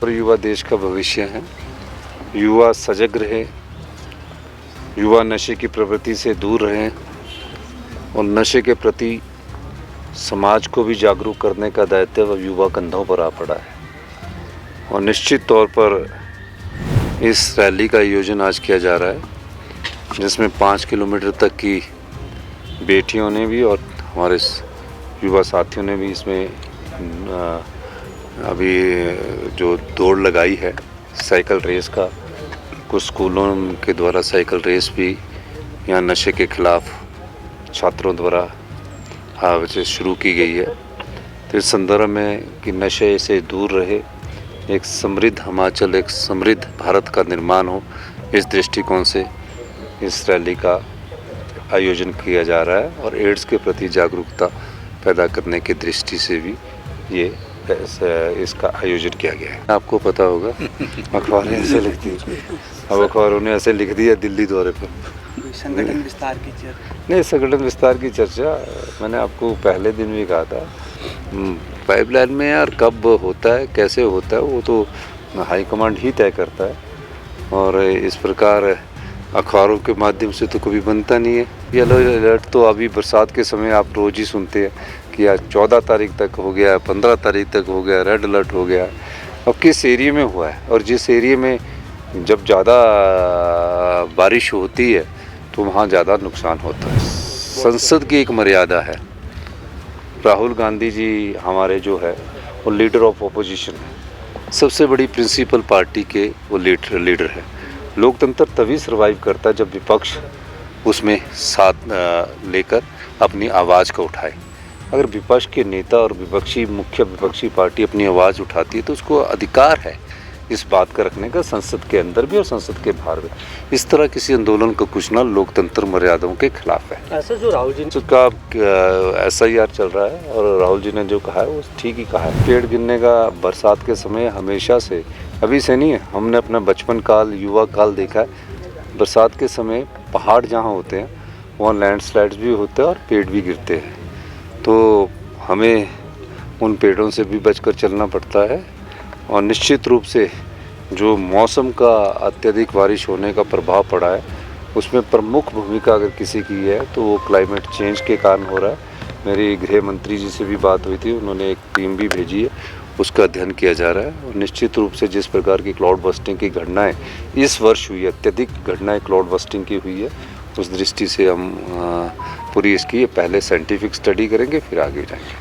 और युवा देश का भविष्य है। युवा सजग रहे, युवा नशे की प्रवृत्ति से दूर रहें और नशे के प्रति समाज को भी जागरूक करने का दायित्व युवा कंधों पर आ पड़ा है। और निश्चित तौर पर इस रैली का आयोजन आज किया जा रहा है, जिसमें 5 किलोमीटर तक की बेटियों ने भी और हमारे युवा साथियों ने भी इसमें अभी जो दौड़ लगाई है साइकिल रेस का, कुछ स्कूलों के द्वारा साइकिल रेस भी यहाँ नशे के खिलाफ छात्रों द्वारा शुरू की गई है। तो इस संदर्भ में कि नशे से दूर रहे, एक समृद्ध हिमाचल, एक समृद्ध भारत का निर्माण हो, इस दृष्टिकोण से इस रैली का आयोजन किया जा रहा है। और एड्स के प्रति जागरूकता पैदा करने की दृष्टि से भी ये इसका आयोजन किया गया है। आपको पता होगा अखबारें ऐसे लिखती है, अब अखबारों ने ऐसे लिख दिया दिल्ली दौरे पर संगठन विस्तार की चर्चा। नहीं, संगठन विस्तार की चर्चा मैंने आपको पहले दिन भी कहा था। पाइपलाइन में यार कब होता है, कैसे होता है, वो तो हाईकमांड ही तय करता है। और इस प्रकार अखबारों के माध्यम से तो कभी बनता नहीं है। येलो अलर्ट तो अभी बरसात के समय आप रोज़ ही सुनते हैं कि आज 14 तारीख तक हो गया, 15 तारीख तक हो गया, रेड अलर्ट हो गया। अब किस एरिया में हुआ है, और जिस एरिया में जब ज़्यादा बारिश होती है तो वहाँ ज़्यादा नुकसान होता है। संसद की एक मर्यादा है। राहुल गांधी जी हमारे जो है वो लीडर ऑफ ऑपोजिशन है, सबसे बड़ी प्रिंसिपल पार्टी के वो लीडर है। लोकतंत्र तभी सर्वाइव करता है जब विपक्ष उसमें साथ लेकर अपनी आवाज़ को उठाए। अगर विपक्ष के नेता और मुख्य विपक्षी पार्टी अपनी आवाज़ उठाती है तो उसको अधिकार है इस बात का रखने का, संसद के अंदर भी और संसद के बाहर भी। इस तरह किसी आंदोलन का कुछ ना लोकतंत्र मर्यादाओं के खिलाफ है। ऐसा जो राहुल जी का SIR चल रहा है और राहुल जी ने जो कहा है वो ठीक ही कहा है। पेड़ गिरने का बरसात के समय हमेशा से, अभी से नहीं है, हमने अपना बचपन काल, युवा काल देखा है। बरसात के समय पहाड़ जहाँ होते हैं वहाँ लैंडस्लाइड्स भी होते हैं और पेड़ भी गिरते हैं। तो हमें उन पेड़ों से भी बचकर चलना पड़ता है। और निश्चित रूप से जो मौसम का अत्यधिक बारिश होने का प्रभाव पड़ा है उसमें प्रमुख भूमिका अगर किसी की है तो वो क्लाइमेट चेंज के कारण हो रहा है। मेरी गृह मंत्री जी से भी बात हुई थी, उन्होंने एक टीम भी भेजी है, उसका अध्ययन किया जा रहा है। और निश्चित रूप से जिस प्रकार की क्लाउड बस्टिंग की घटनाएं इस वर्ष हुई है, अत्यधिक घटनाएं क्लाउड बस्टिंग की हुई है, उस दृष्टि से हम पूरी इसकी पहले साइंटिफिक स्टडी करेंगे फिर आगे जाएंगे।